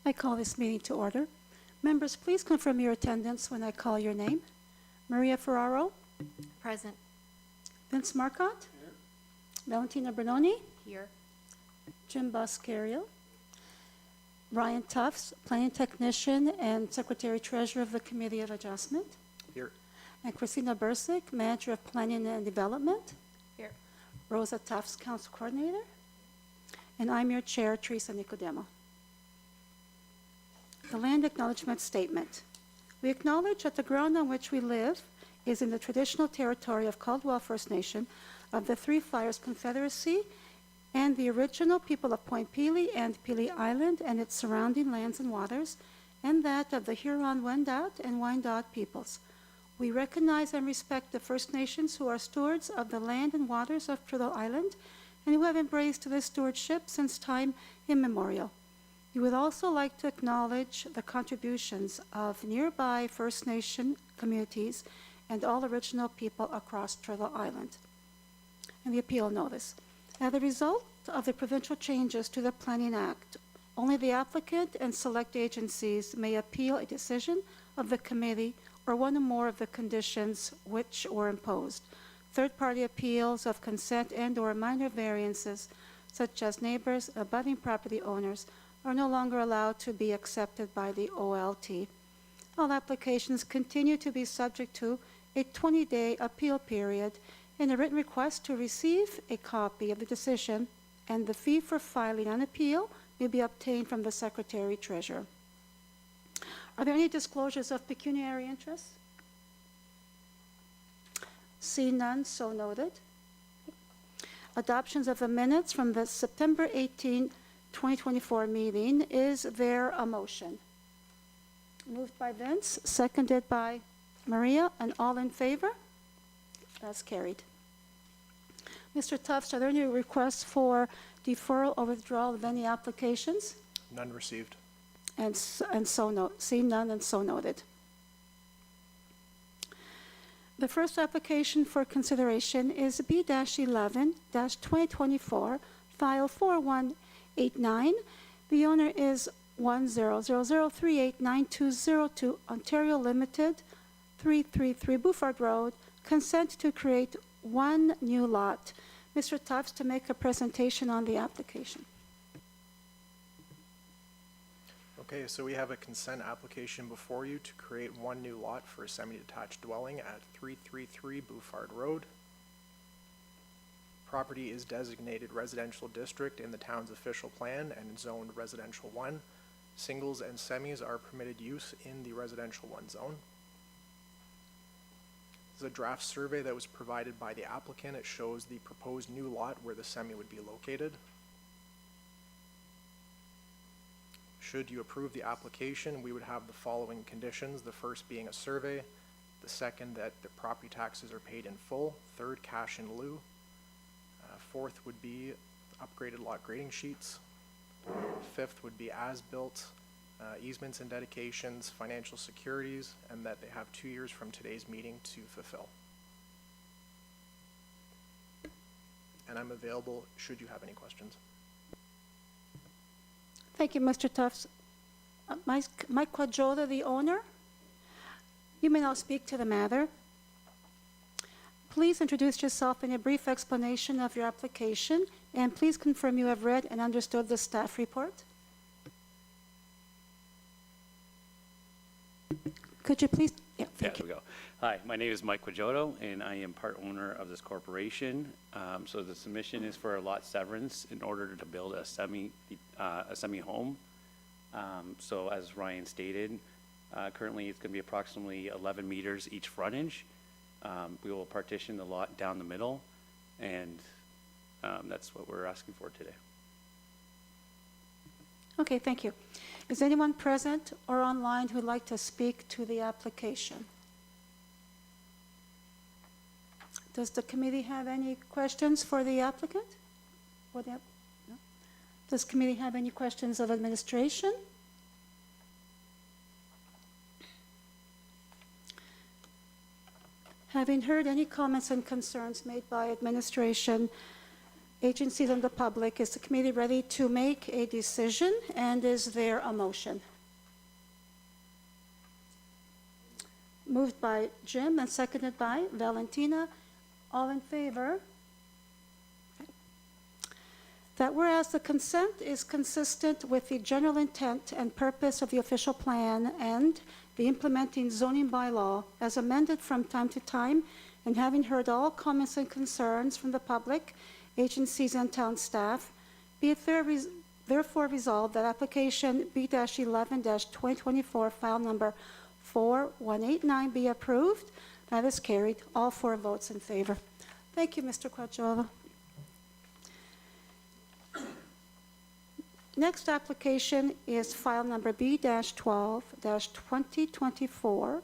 I call this meeting to order. Members, please confirm your attendance when I call your name. Maria Ferraro. Present. Vince Marcotte. Here. Valentina Bernoni. Here. Jim Boscario. Ryan Tufts, Planning Technician and Secretary Treasurer of the Committee of Adjustment. Here. And Christina Bursick, Manager of Planning and Development. Here. Rosa Tufts, Council Coordinator. And I'm your Chair, Teresa Nicodemo. The Land Acknowledgement Statement. We acknowledge that the ground on which we live is in the traditional territory of Caldwell First Nation of the Three Fires Confederacy and the original people of Point Pelee and Pelee Island and its surrounding lands and waters, and that of the Huron-Wendat and Wyandot peoples. We recognize and respect the First Nations who are stewards of the land and waters of Turtle Island and who have embraced this stewardship since time immemorial. We would also like to acknowledge the contributions of nearby First Nation communities and all original people across Turtle Island. And the appeal notice. As a result of the provincial changes to the Planning Act, only the applicant and select agencies may appeal a decision of the committee or one or more of the conditions which were imposed. Third-party appeals of consent and/or minor variances, such as neighbors, abutting property owners, are no longer allowed to be accepted by the OLT. All applications continue to be subject to a 20-day appeal period and a written request to receive a copy of the decision, and the fee for filing an appeal may be obtained from the Secretary Treasurer. Are there any disclosures of pecuniary interest? See none, so noted. Adoptions of the minutes from the September 18, 2024 meeting. Is there a motion? Moved by Vince, seconded by Maria, and all in favor? That's carried. Mr. Tufts, are there any requests for deferral or withdrawal of any applications? None received. See none, and so noted. The first application for consideration is B-11-2024, file 4189. The owner is 1000389202 Ontario Limited, 333 Bouffard Road. Consent to create one new lot. Mr. Tufts to make a presentation on the application. Okay, so we have a consent application before you to create one new lot for a semi-detached dwelling at 333 Bouffard Road. Property is designated residential district in the town's official plan and zoned residential 1. Singles and semis are permitted use in the residential 1 zone. This is a draft survey that was provided by the applicant. It shows the proposed new lot where the semi would be located. Should you approve the application, we would have the following conditions. The first being a survey. The second, that the property taxes are paid in full. Third, cash in lieu. Fourth would be upgraded lot grading sheets. Fifth would be as-built, easements and dedications, financial securities, and that they have 2 years from today's meeting to fulfill. And I'm available should you have any questions. Thank you, Mr. Tufts. Mike Quadrota, the owner, you may now speak to the matter. Please introduce yourself in a brief explanation of your application, and please confirm you have read and understood the staff report. Could you please? Yeah, thank you. There we go. Hi, my name is Mike Quadrota, and I am part owner of this corporation. So the submission is for a lot severance in order to build a semi home. So as Ryan stated, currently it's going to be approximately 11 meters each frontage. We will partition the lot down the middle, and that's what we're asking for today. Okay, thank you. Is anyone present or online who would like to speak to the application? Does the committee have any questions for the applicant? No? Does the committee have any questions of administration? Having heard any comments and concerns made by administration, agencies, and the public, is the committee ready to make a decision? And is there a motion? Moved by Jim and seconded by Valentina. All in favor? Okay. That whereas the consent is consistent with the general intent and purpose of the official plan and the implementing zoning bylaw as amended from time to time, and having heard all comments and concerns from the public, agencies, and town staff, be it therefore resolved that application B-11-2024, file number 4189 be approved. That is carried. All 4 votes in favor. Thank you, Mr. Quadrolo. Next application is file number B-12-2024,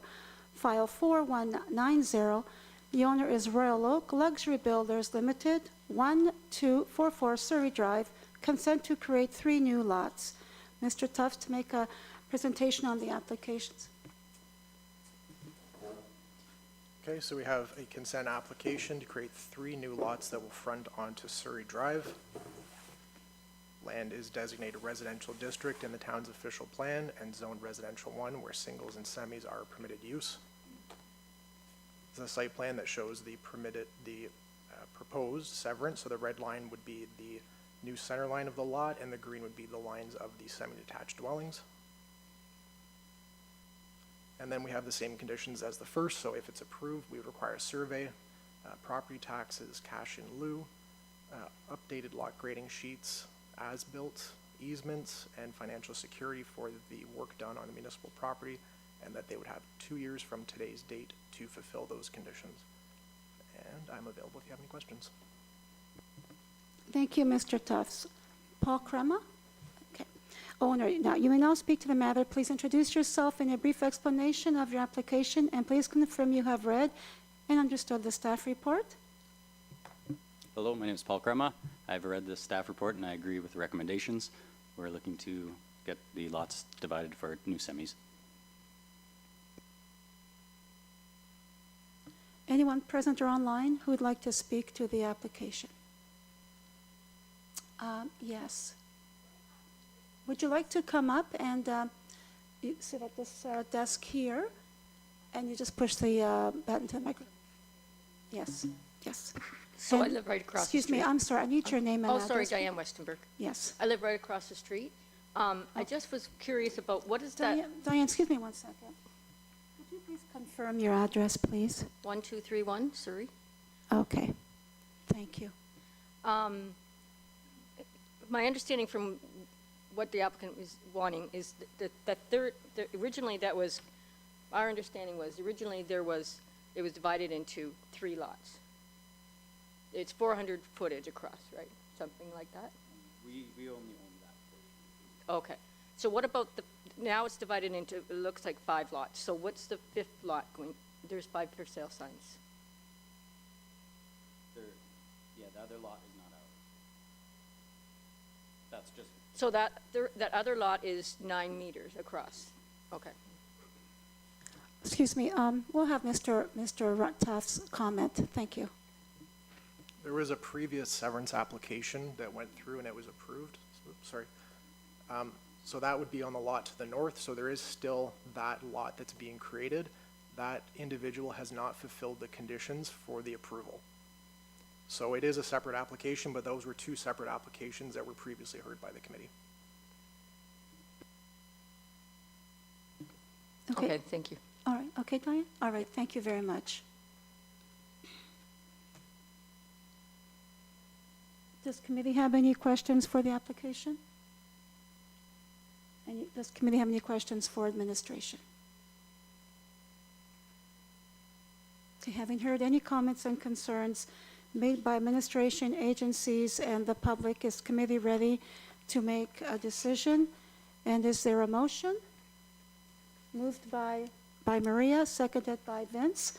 file 4190. The owner is Royal Oak Luxury Builders Limited, 1244 Surrey Drive. Consent to create 3 new lots. Mr. Tufts to make a presentation on the applications. Okay, so we have a consent application to create 3 new lots that will front onto Surrey Drive. Land is designated residential district in the town's official plan and zoned residential 1, where singles and semis are permitted use. This is a site plan that shows the proposed severance. So the red line would be the new center line of the lot, and the green would be the lines of the semi-detached dwellings. And then we have the same conditions as the first. So if it's approved, we would require a survey, property taxes, cash in lieu, updated lot grading sheets, as-built, easements, and financial security for the work done on the municipal property, and that they would have 2 years from today's date to fulfill those conditions. And I'm available if you have any questions. Thank you, Mr. Tufts. Paul Crema? Okay. Owner, now you may now speak to the matter. Please introduce yourself in a brief explanation of your application, and please confirm you have read and understood the staff report. Hello, my name is Paul Crema. I've read the staff report and I agree with the recommendations. We're looking to get the lots divided for new semis. Anyone present or online who would like to speak to the application? Yes. Would you like to come up and you sit at this desk here, and you just push the button to the microphone? Yes, yes. So I And- live right across the Excuse me, street. I'm sorry, I need your name and Oh, address. sorry, Diane Westenberg. Yes. I live right across the street. I just was curious about what is that Diane, excuse me 1 second. Could you please confirm your address, please? 1231 Surrey? Okay, thank you. My understanding from what the applicant was wanting is that originally that was, our understanding was originally it was divided into 3 lots. It's 400 footage across, right? Something like that? We only own that portion. Okay. So what about now it's divided into, it looks like 5 lots. So what's the 5th lot going? There's 5 for sale signs. Yeah, the other lot is not ours. That's just, So that other lot is 9 meters across. Okay. Excuse me, we'll have Mr. Tufts comment. Thank you. There was a previous severance application that went through and it was approved. Oops, sorry. So that would be on the lot to the north. So there is still that lot that's being created. That individual has not fulfilled the conditions for the approval. So it is a separate application, but those were 2 separate applications that were previously heard by the committee. Okay, thank you. All right, okay, Diane? All right, thank you very much. Does committee have any questions for the application? Does committee have any questions for administration? Okay, having heard any comments and concerns made by administration, agencies, and the public, is committee ready to make a decision? And is there a motion? Moved by Maria, seconded by Vince.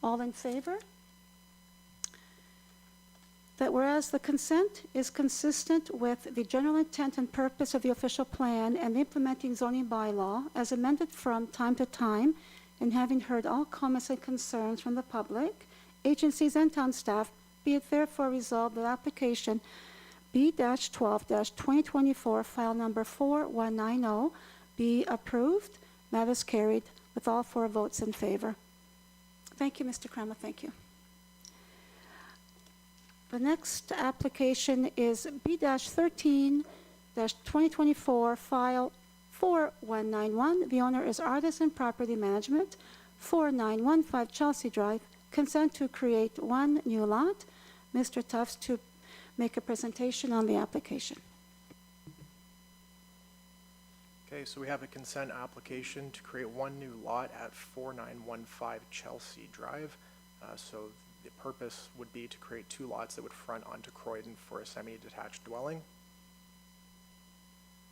All in favor? That whereas the consent is consistent with the general intent and purpose of the official plan and the implementing zoning bylaw as amended from time to time, and having heard all comments and concerns from the public, agencies, and town staff, Be it therefore resolved that application B-12-2024, file number 4190, be approved. Matters carried with all 4 votes in favor. Thank you, Mr. Crema. Thank you. The next application is B-13-2024, file 4191. The owner is Artisan Property Management, 4915 Chelsea Drive. Consent to create 1 new lot. Mr. Tufts to make a presentation on the application. Okay, so we have a consent application to create 1 new lot at 4915 Chelsea Drive. So the purpose would be to create 2 lots that would front onto Croydon for a semi-detached dwelling.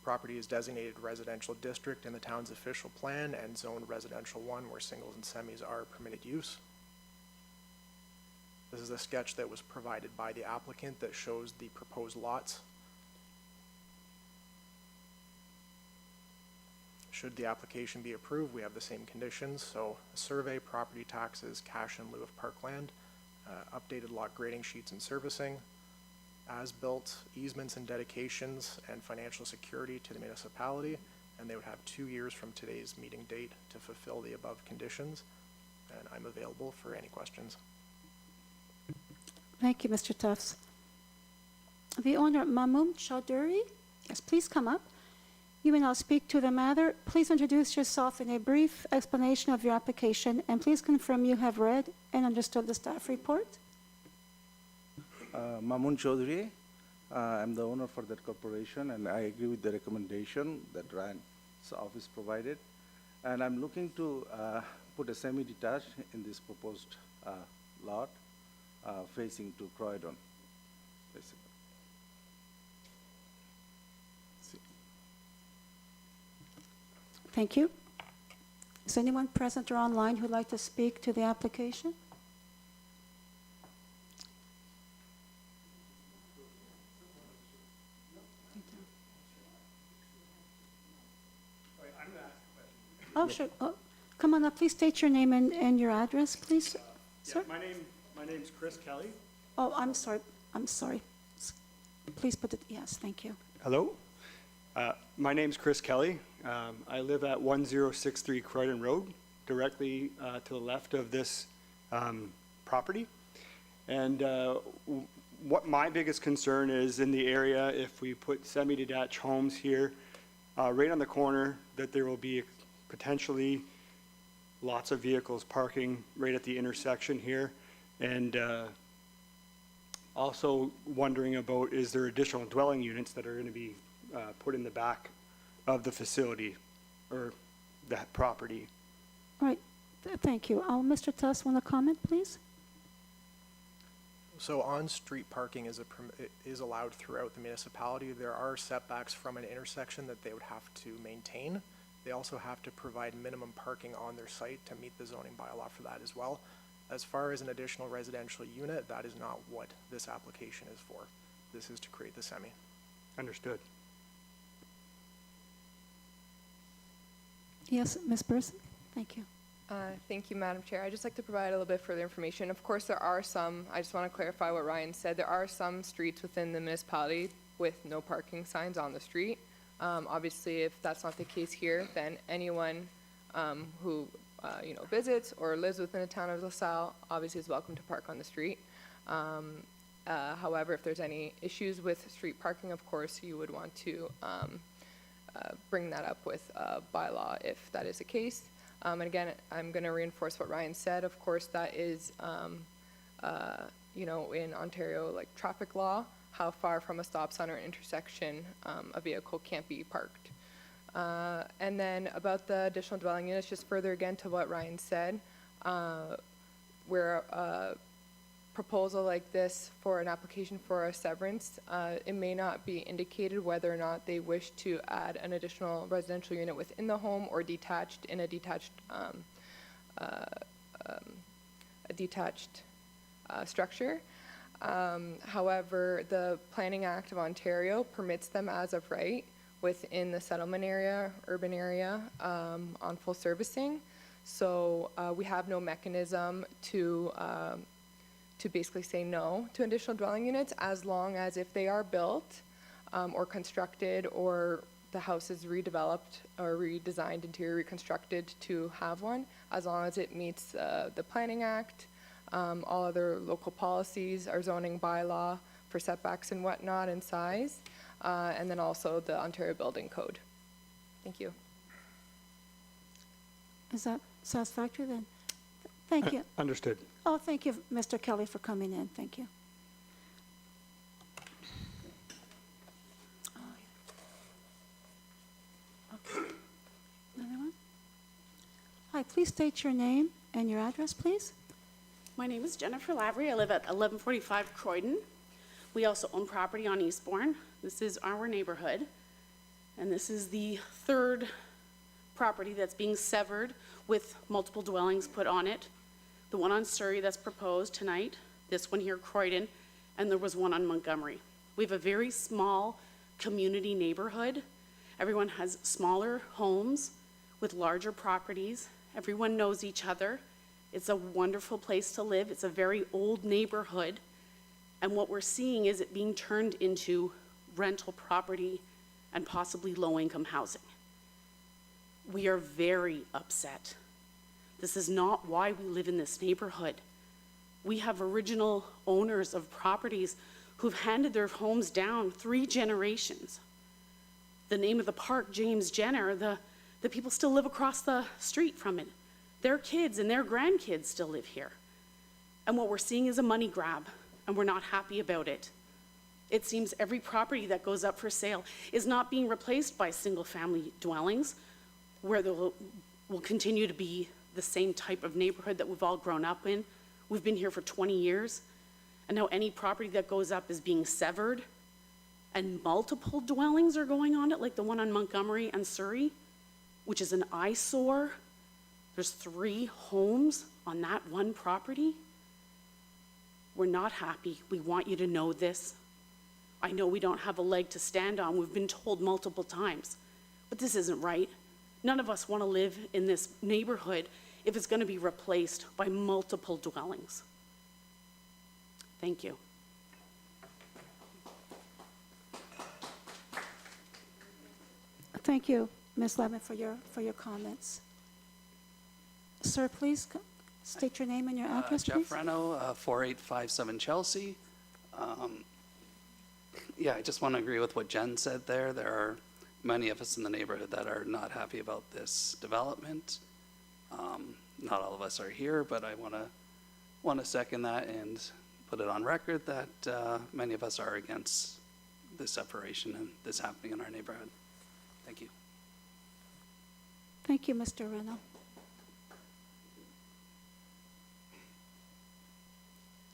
Property is designated residential district in the town's official plan and zoned residential 1 where singles and semis are permitted use. This is a sketch that was provided by the applicant that shows the proposed lots. Should the application be approved, we have the same conditions, so a survey, property taxes, cash in lieu of parkland, updated lot grading sheets and servicing, as-built easements and dedications, and financial security to the municipality, and they would have 2 years from today's meeting date to fulfill the above conditions, and I'm available for any questions. Thank you, Mr. Tufts. The owner, Mamoon Chaudhuri, yes, please come up. You may now speak to the matter. Please introduce yourself in a brief explanation of your application, and please confirm you have read and understood the staff report. Mamoon Chaudhuri. I'm the owner for that corporation, and I agree with the recommendation that Ryan's office provided. And I'm looking to put a semi-detached in this proposed lot facing to Croydon, basically. Thank you. Is anyone present or online who'd like to speak to the application? Oh, sure. Oh, come on up. Please state your name and your address, please, sir. My name's Chris Kelly. Oh, I'm sorry. I'm sorry. Please put it, yes, thank you. Hello. My name's Chris Kelly. I live at 1063 Croydon Road, directly to the left of this property. And what my biggest concern is in the area, if we put semi-detached homes here, right on the corner, that there will be potentially lots of vehicles parking right at the intersection here. And also wondering about, is there additional dwelling units that are going to be put in the back of the facility or that property? All right, thank you. Mr. Tuss, want to comment, please? So on-street parking is allowed throughout the municipality. There are setbacks from an intersection that they would have to maintain. They also have to provide minimum parking on their site to meet the zoning bylaw for that as well. As far as an additional residential unit, that is not what this application is for. This is to create the semi. Understood. Yes, Ms. Burson? Thank you. Thank you, Madam Chair. I'd just like to provide a little bit further information. Of course, there are some, I just want to clarify what Ryan said, there are some streets within the municipality with no parking signs on the street. Obviously, if that's not the case here, then anyone who visits or lives within the town of LaSalle obviously is welcome to park on the street. However, if there's any issues with street parking, of course, you would want to bring that up with bylaw if that is the case. And again, I'm going to reinforce what Ryan said. Of course, that is, in Ontario, like traffic law, how far from a stop sign or an intersection a vehicle can't be parked. And then about the additional dwelling units, just further again to what Ryan said, where a proposal like this for an application for a severance, it may not be indicated whether or not they wish to add an additional residential unit within the home or detached in a detached structure. However, the Planning Act of Ontario permits them as of right within the settlement area, urban area, on full servicing. So we have no mechanism to to basically say no to additional dwelling units as long as if they are built or constructed or the house is redeveloped or redesigned, interior reconstructed to have one, as long as it meets the Planning Act, all other local policies, our zoning bylaw for setbacks and whatnot and size, and then also the Ontario Building Code. Thank you. Is that satisfactory then? Thank you. Understood. Oh, thank you, Mr. Kelly, for coming in. Thank you. Okay. Another one? Hi, please state your name and your address, please. My name is Jennifer Lavery. I live at 1145 Croydon. We also own property on Eastbourne. This is our neighborhood. And this is the third property that's being severed with multiple dwellings put on it. The one on Surrey that's proposed tonight, this one here, Croydon, and there was one on Montgomery. We have a very small community neighborhood. Everyone has smaller homes with larger properties. Everyone knows each other. It's a wonderful place to live. It's a very old neighborhood. And what we're seeing is it being turned into rental property and possibly low-income housing. We are very upset. This is not why we live in this neighborhood. We have original owners of properties who've handed their homes down 3 generations. The name of the park, James Jenner, the people still live across the street from it. Their kids and their grandkids still live here. And what we're seeing is a money grab, and we're not happy about it. It seems every property that goes up for sale is not being replaced by single-family dwellings, where there will continue to be the same type of neighborhood that we've all grown up in. We've been here for 20 years, and now any property that goes up is being severed, and multiple dwellings are going on it, like the one on Montgomery and Surrey, which is an eyesore. There's 3 homes on that one property. We're not happy. We want you to know this. I know we don't have a leg to stand on. We've been told multiple times, but this isn't right. None of us want to live in this neighborhood if it's going to be replaced by multiple dwellings. Thank you. Thank you, Ms. Levin, for your comments. Sir, please state your name and your address, Jeff please. Reno, 4857 Chelsea. Yeah, I just want to agree with what Jen said there. There are many of us in the neighborhood that are not happy about this development. Not all of us are here, but I want to second that and put it on record that many of us are against this separation and this happening in our neighborhood. Thank you. Thank you, Mr. Reno.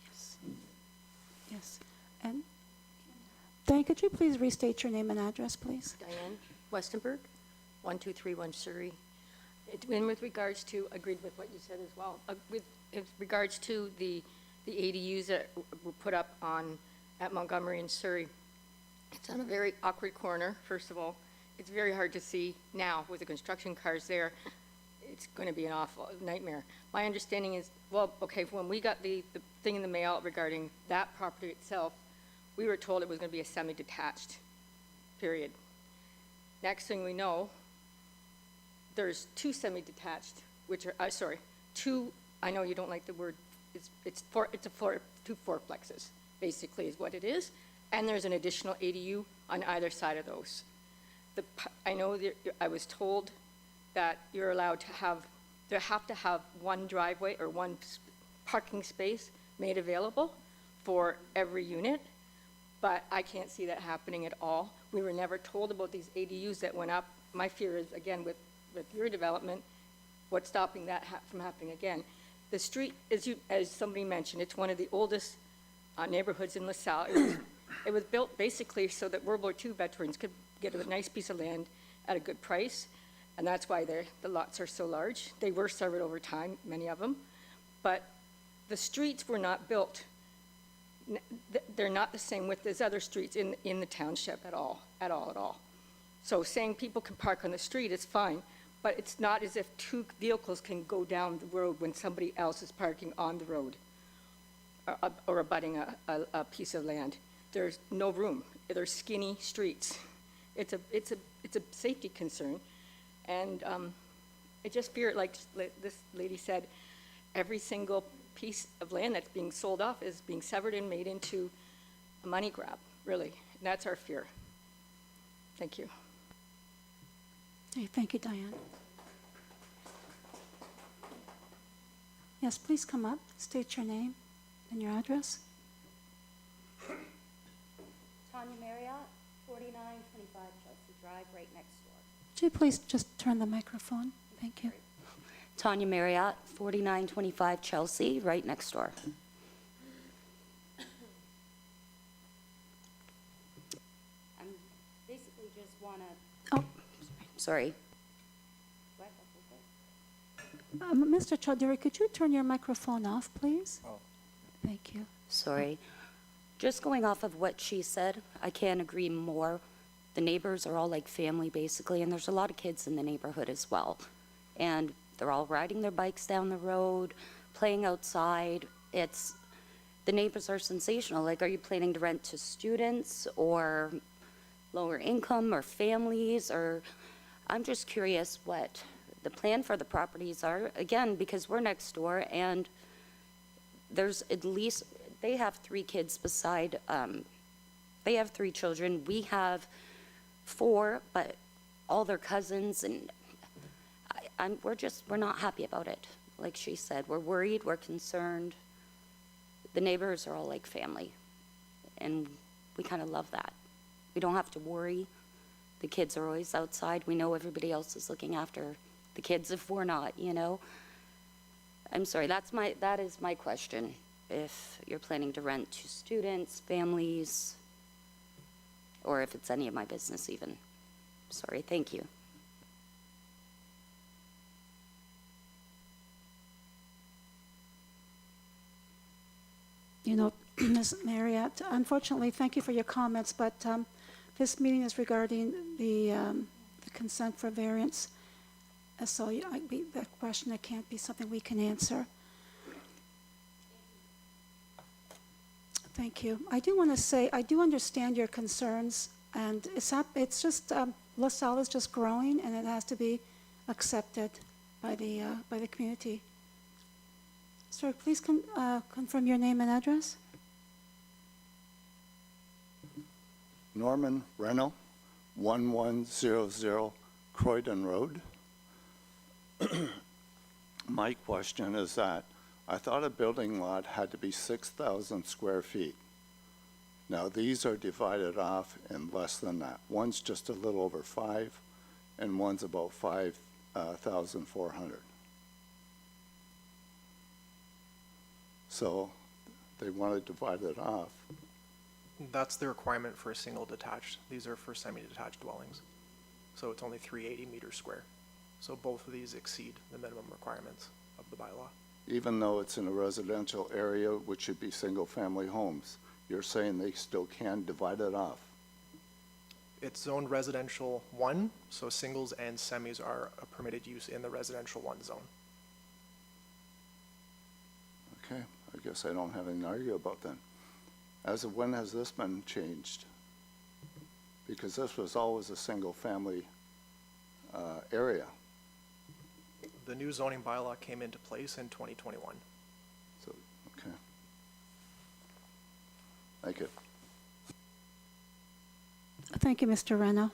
Yes. Yes. And Diane, could you please restate your name and address, please? Diane Westenberg, 1231 Surrey. And with regards to, agreed with what you said as well, with regards to the ADUs that were put up at Montgomery and Surrey, it's on a very awkward corner, first of all. It's very hard to see now with the construction cars there. It's going to be an awful nightmare. My understanding is, well, okay, when we got the thing in the mail regarding that property itself, we were told it was going to be a semi-detached, period. Next thing we know, there's 2 semi-detached, which are, two, I know you don't like the word, it's 2 fourplexes, basically is what it is, and there's an additional ADU on either side of those. I know I was told that you're allowed to have one driveway or one parking space made available for every unit, but I can't see that happening at all. We were never told about these ADUs that went up. My fear is, again, with your development, what's stopping that from happening again? The street, as somebody mentioned, it's one of the oldest neighborhoods in LaSalle. It was built basically so that World War II veterans could get a nice piece of land at a good price, and that's why the lots are so large. They were severed over time, many of them, but the streets were not built. They're not the same width as other streets in the township at all. So saying people can park on the street is fine, but it's not as if 2 vehicles can go down the road when somebody else is parking on the road. or abutting a piece of land. There's no room. There's skinny streets. It's a safety concern. And I just fear, like this lady said, every single piece of land that's being sold off is being severed and made into a money grab, really. And that's our fear. Thank you. Okay, thank you, Diane. Yes, please come up, state your name and your address. Tanya Marriott, 4925 Chelsea Drive, right next door. Would you please just turn the microphone? Thank you. Tanya Marriott, 4925 Chelsea, right next door. I basically just want to, Oh, sorry. What? Mr. Chaudhary, could you turn your microphone off, please? Oh. Thank you. Sorry. Just going off of what she said, I can't agree more. The neighbors are all like family, basically, and there's a lot of kids in the neighborhood as well. And they're all riding their bikes down the road, playing outside. The neighbors are sensational. Like, are you planning to rent to students or lower income or families? Or I'm just curious what the plan for the properties are, again, because we're next door, and there's at least, they have 3 kids beside, they have 3 children. We have 4, but all their cousins, and we're not happy about it. Like she said, we're worried, we're concerned. The neighbors are all like family, and we kind of love that. We don't have to worry. The kids are always outside. We know everybody else is looking after the kids if we're not, you know? I'm sorry, that is my question. If you're planning to rent to students, families, or if it's any of my business even. Sorry, thank you. You know, Ms. Marriott, unfortunately, thank you for your comments, but this meeting is regarding the consent for variance. So that question, that can't be something we can answer. Thank you. I do want to say, I do understand your concerns, and it's just, LaSalle is just growing, and it has to be accepted by the community. Sir, please confirm your name and address. Norman Reno, 1100 Croydon Road. My question is that I thought a building lot had to be 6,000 square feet. Now, these are divided off in less than that. One's just a little over 5, and one's about 5,400. So they want to divide it off. That's the requirement for a single detached. These are for semi-detached dwellings. So it's only 380 meters square. So both of these exceed the minimum requirements of the bylaw. Even though it's in a residential area, which should be single-family homes, you're saying they still can divide it off? It's zoned residential 1, so singles and semis are a permitted use in the residential 1 zone. Okay, I guess I don't have anything to argue about then. As of when has this been changed? Because this was always a single-family area. The new zoning bylaw came into place in 2021. So, okay. Thank you. Thank you, Mr. Reno.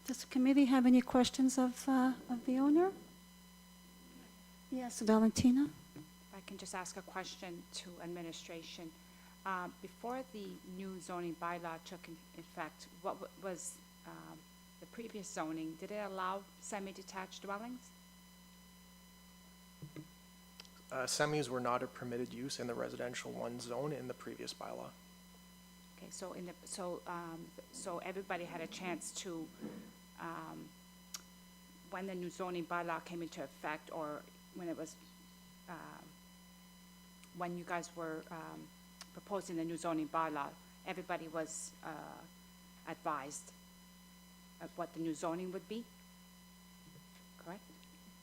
Does the committee have any questions of the owner? Yes, Valentina? If I can just ask a question to administration. Before the new zoning bylaw took effect, what was the previous zoning? Did it allow semi-detached dwellings? Semis were not a permitted use in the residential 1 zone in the previous bylaw. Okay, so everybody had a chance to, when the new zoning bylaw came into effect, or when it was, when you guys were proposing the new zoning bylaw, everybody was advised of what the new zoning would be, correct?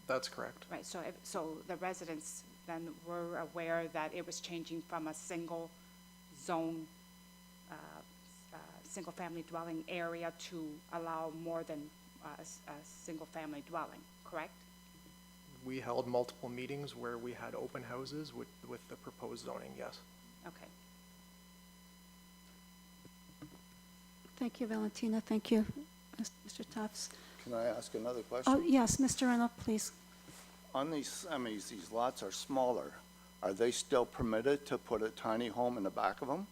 That's correct. Right, so so the residents then were aware that it was changing from a single zone, single-family dwelling area to allow more than a single-family dwelling, correct? We held multiple meetings where we had open houses with the proposed zoning, yes. Okay. Thank you, Valentina. Thank you, Mr. Tufts. Can I ask another question? Oh, yes, Mr. Reynolds, please. On these semis, these lots are smaller. Are they still permitted to put a tiny home in the back of them?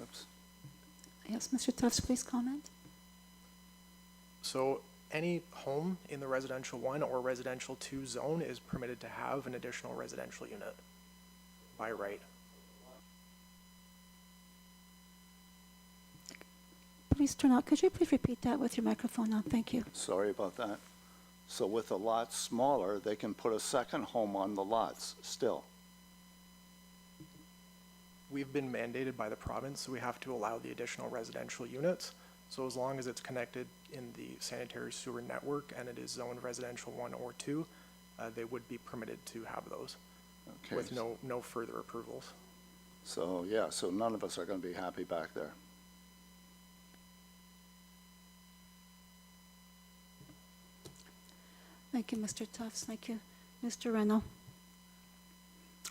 Oops. Yes, Mr. Tufts, please comment. So any home in the residential 1 or residential 2 zone is permitted to have an additional residential unit by right. Please turn out. Could you please repeat that with your microphone on? Thank you. Sorry about that. So with the lots smaller, they can put a second home on the lots still. We've been mandated by the province, so we have to allow the additional residential units. So as long as it's connected in the sanitary sewer network and it is zoned residential 1 or 2, they would be permitted to have those Okay. with no further approvals. So, yeah, so none of us are going to be happy back there. Thank you, Mr. Tufts. Thank you, Mr. Reynolds.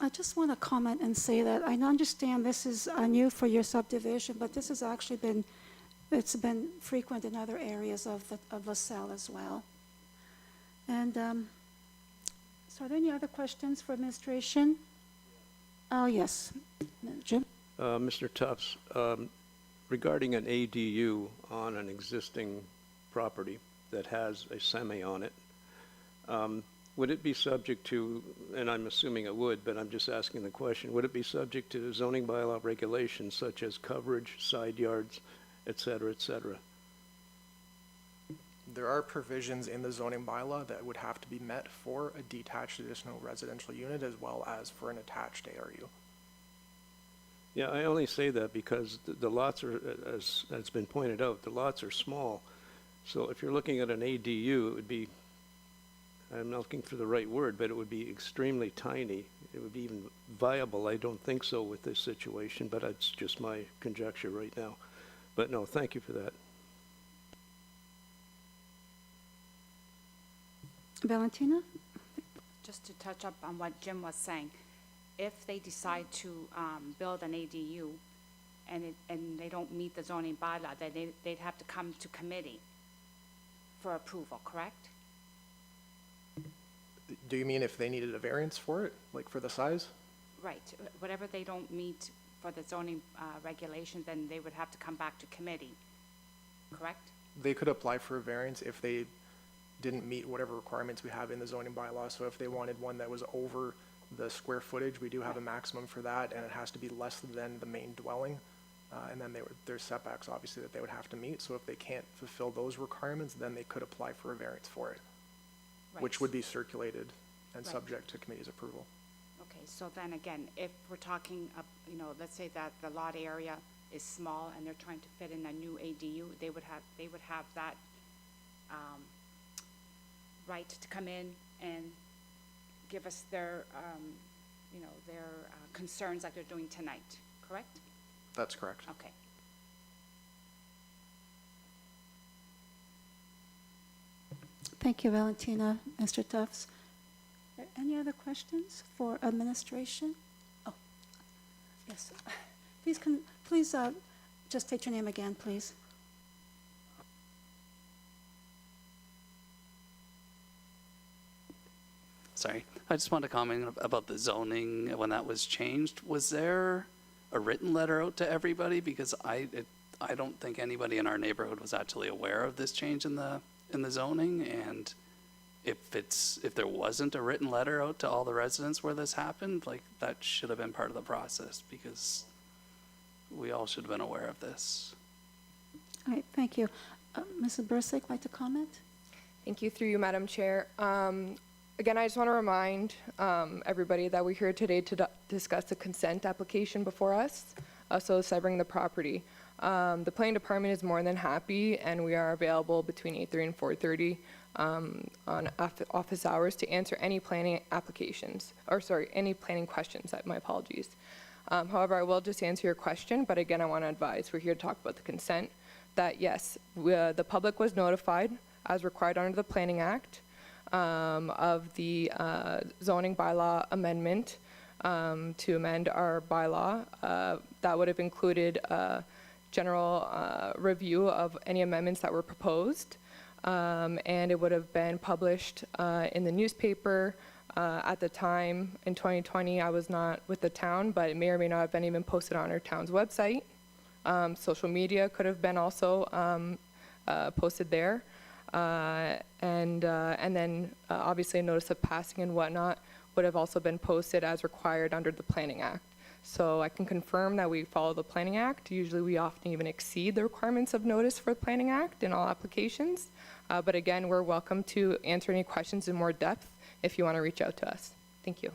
I just want to comment and say that I understand this is new for your subdivision, but this has actually been, it's been frequent in other areas of LaSalle as well. And so are there any other questions for administration? Oh, yes. Jim? Mr. Tufts, regarding an ADU on an existing property that has a semi on it, would it be subject to, and I'm assuming it would, but I'm just asking the question, would it be subject to zoning bylaw regulations such as coverage, side yards, et cetera, et cetera? There are provisions in the zoning bylaw that would have to be met for a detached additional residential unit as well as for an attached ARU. Yeah, I only say that because the lots are, as has been pointed out, the lots are small. So if you're looking at an ADU, it would be, I'm not looking for the right word, but it would be extremely tiny. It would be even viable. I don't think so with this situation, but it's just my conjecture right now. But no, thank you for that. Valentina? Just to touch up on what Jim was saying, if they decide to build an ADU and they don't meet the zoning bylaw, then they'd have to come to committee for approval, correct? Do you mean if they needed a variance for it, like for the size? Right, whatever they don't meet for the zoning regulations, then they would have to come back to committee, correct? They could apply for a variance if they didn't meet whatever requirements we have in the zoning bylaw. So if they wanted one that was over the square footage, we do have a maximum for that, and it has to be less than the main dwelling. And then there's setbacks, obviously, that they would have to meet. So if they can't fulfill those requirements, then they could apply for a variance for it, which would be circulated and Right. subject to committee's approval. Okay, so then again, if we're talking, let's say that the lot area is small and they're trying to fit in a new ADU, they would have that right to come in and give us their, their concerns like they're doing tonight, correct? That's correct. Okay. Thank you, Valentina. Mr. Tufts? Any other questions for administration? Oh, yes. Please just state your name again, please. Sorry, I just wanted to comment about the zoning when that was changed. Was there a written letter out to everybody? Because I don't think anybody in our neighborhood was actually aware of this change in the zoning. And if there wasn't a written letter out to all the residents where this happened, like that should have been part of the process because we all should have been aware of this. All right, thank you. Mrs. Bursick, like to comment? Thank you, through you, Madam Chair. Again, I just want to remind everybody that we're here today to discuss the consent application before us, so severing the property. The planning department is more than happy, and we are available between 8:30 and 4:30 on office hours to answer any planning applications, or sorry, any planning questions. My apologies. However, I will just answer your question, but again, I want to advise, we're here to talk about the consent, that yes, the public was notified, as required under the Planning Act, of the zoning bylaw amendment to amend our bylaw. That would have included a general review of any amendments that were proposed, and it would have been published in the newspaper. At the time, in 2020, I was not with the town, but it may or may not have been even posted on our town's website. Social media could have been also posted there. And then obviously a notice of passing and whatnot would have also been posted as required under the Planning Act. So I can confirm that we follow the Planning Act. Usually we often even exceed the requirements of notice for the Planning Act in all applications. But again, we're welcome to answer any questions in more depth if you want to reach out to us. Thank you.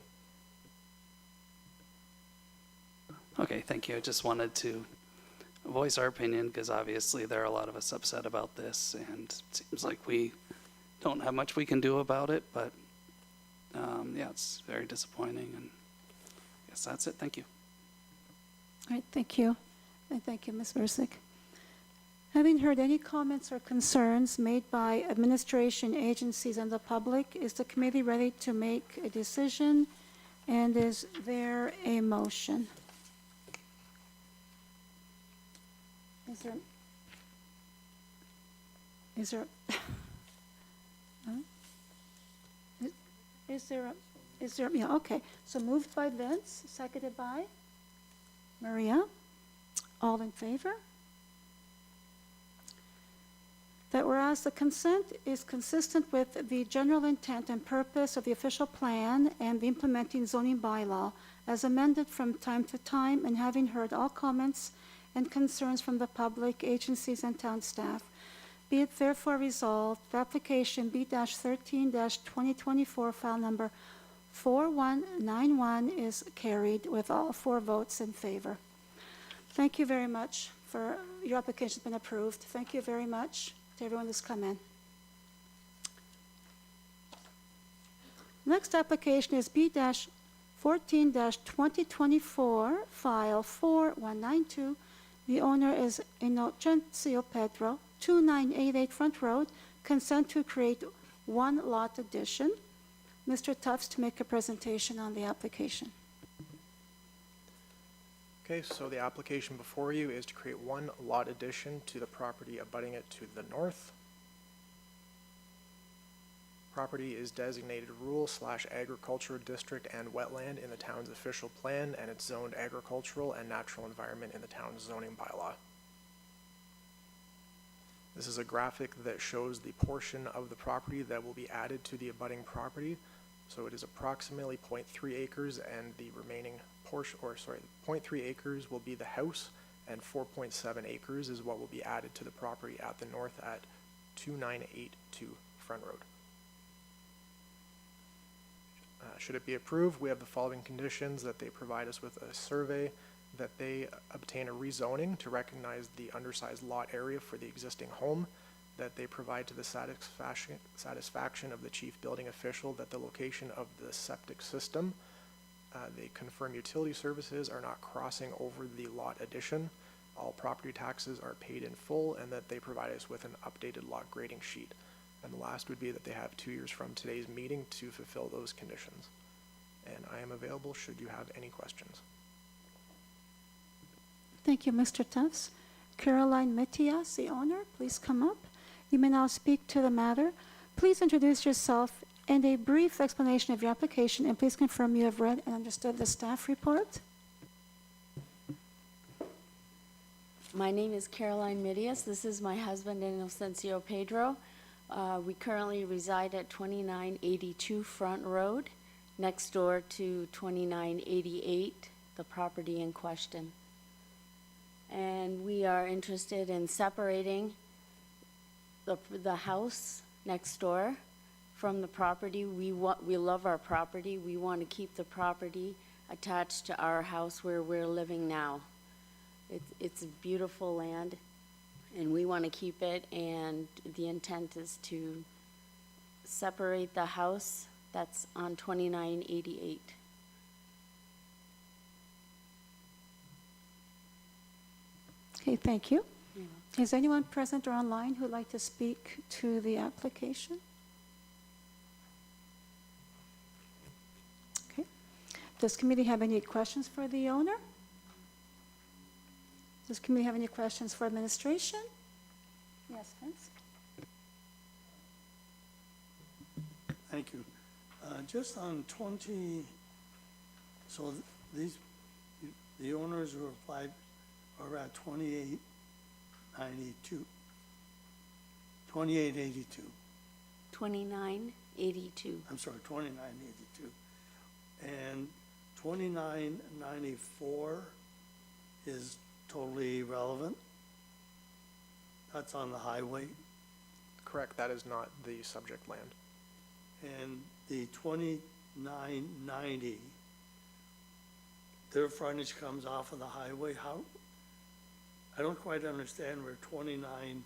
Okay, thank you. I just wanted to voice our opinion because obviously there are a lot of us upset about this, and it seems like we don't have much we can do about it, but yeah, it's very disappointing, and I guess that's it. Thank you. All right, thank you. And thank you, Ms. Versick. Having heard any comments or concerns made by administration, agencies, and the public, is the committee ready to make a decision? And is there a motion? Is there, huh? Is there, yeah, okay. So moved by Vince, seconded by Maria. All in favor? That whereas the consent is consistent with the general intent and purpose of the official plan and the implementing zoning bylaw as amended from time to time, and having heard all comments and concerns from the public, agencies, and town staff, be it therefore resolved, the application B-13-2024, file number 4191 is carried with all 4 votes in favor. Thank you very much for your application has been approved. Thank you very much to everyone that's come in. Next application is B-14-2024, file 4192. The owner is Inocencio Pedro, 2988 Front Road, consent to create 1 lot addition. Mr. Tufts to make a presentation on the application. Okay, so the application before you is to create 1 lot addition to the property abutting it to the north. Property is designated rural/agriculture district and wetland in the town's official plan, and it's zoned agricultural and natural environment in the town's zoning bylaw. This is a graphic that shows the portion of the property that will be added to the abutting property. So it is approximately 0.3 acres, and the remaining portion, 0.3 acres will be the house, and 4.7 acres is what will be added to the property at the north at 2982 Front Road. Should it be approved, we have the following conditions: that they provide us with a survey, that they obtain a rezoning to recognize the undersized lot area for the existing home, that they provide to the satisfaction of the chief building official that the location of the septic system, they confirm utility services are not crossing over the lot addition, all property taxes are paid in full, and that they provide us with an updated lot grading sheet. And the last would be that they have 2 years from today's meeting to fulfill those conditions. And I am available should you have any questions. Thank you, Mr. Tufts. Caroline Mitias, the owner, please come up. You may now speak to the matter. Please introduce yourself and a brief explanation of your application, and please confirm you have read and understood the staff report. My name is Caroline Mitias. This is my husband, Inocencio Pedro. We currently reside at 2982 Front Road, next door to 2988, the property in question. And we are interested in separating the house next door from the property. We love our property. We want to keep the property attached to our house where we're living now. It's beautiful land, and we want to keep it, and the intent is to separate the house that's on 2988. Okay, thank you. Is anyone present or online who'd like to speak to the application? Okay. Does committee have any questions for the owner? Does committee have any questions for administration? Yes, Vince? Thank you. Just on 20, so these, the owners who applied are at 2882. 2882. 2982. I'm sorry, 2982. And 2994 is totally irrelevant. That's on the highway. Correct, that is not the subject land. And the 2990, their frontage comes off of the highway. How, I don't quite understand where 29,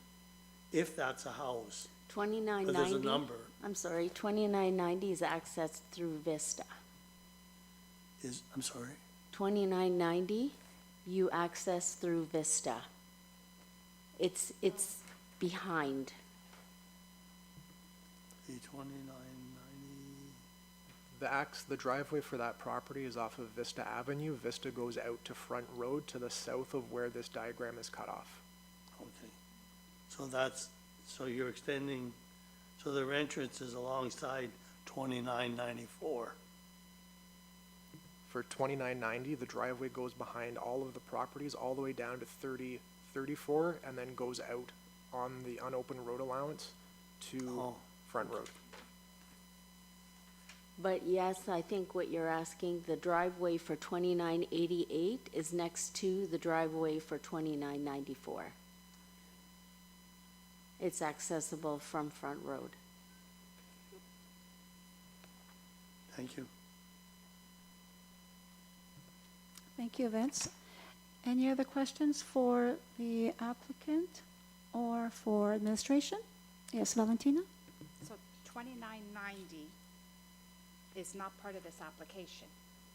if that's a house. 2990. But there's a number. I'm sorry, 2990 is accessed through Vista. I'm sorry? 2990, you access through Vista. It's behind. The 2990, The driveway for that property is off of Vista Avenue. Vista goes out to Front Road to the south of where this diagram is cut off. okay. So that's, so you're extending, so their entrance is alongside 2994. For 2990, the driveway goes behind all of the properties all the way down to 3034 and then goes out on the unopened road allowance to Front Road. But yes, I think what you're asking, the driveway for 2988 is next to the driveway for 2994. It's accessible from Front Road. Thank you. Thank you, Vince. Any other questions for the applicant or for administration? Yes, Valentina? So 2990 is not part of this application.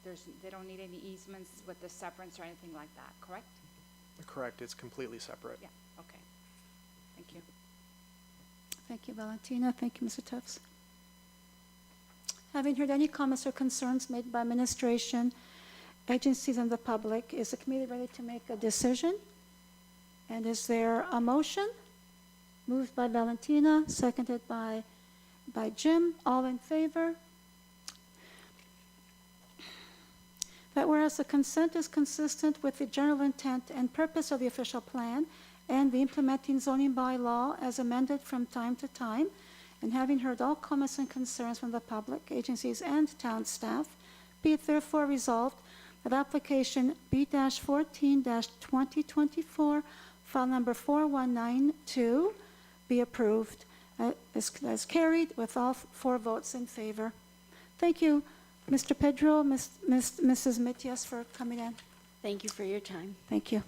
They don't need any easements with the severance or anything like that, correct? Correct, it's completely separate. Yeah, okay. Thank you. Thank you, Valentina. Thank you, Mr. Tufts. Having heard any comments or concerns made by administration, agencies, and the public, is the committee ready to make a decision? And is there a motion? Moved by Valentina, seconded by Jim. All in favor? That whereas the consent is consistent with the general intent and purpose of the official plan and the implementing zoning bylaw as amended from time to time, and having heard all comments and concerns from the public, agencies, and town staff, be it therefore resolved that application B-14-2024, file number 4192, be approved as carried with all 4 votes in favor. Thank you, Mr. Pedro, Mrs. Mitias, for coming in. Thank you for your time. Thank you.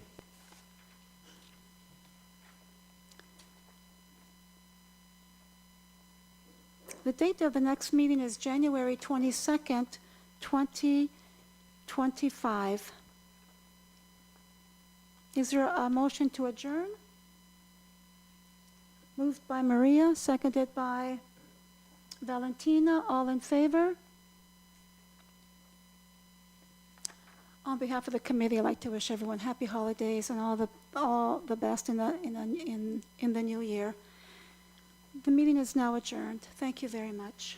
The date of the next meeting is January 22nd, 2025. Is there a motion to adjourn? Moved by Maria, seconded by Valentina. All in favor? On behalf of the committee, I'd like to wish everyone happy holidays and all the best in the new year. The meeting is now adjourned. Thank you very much.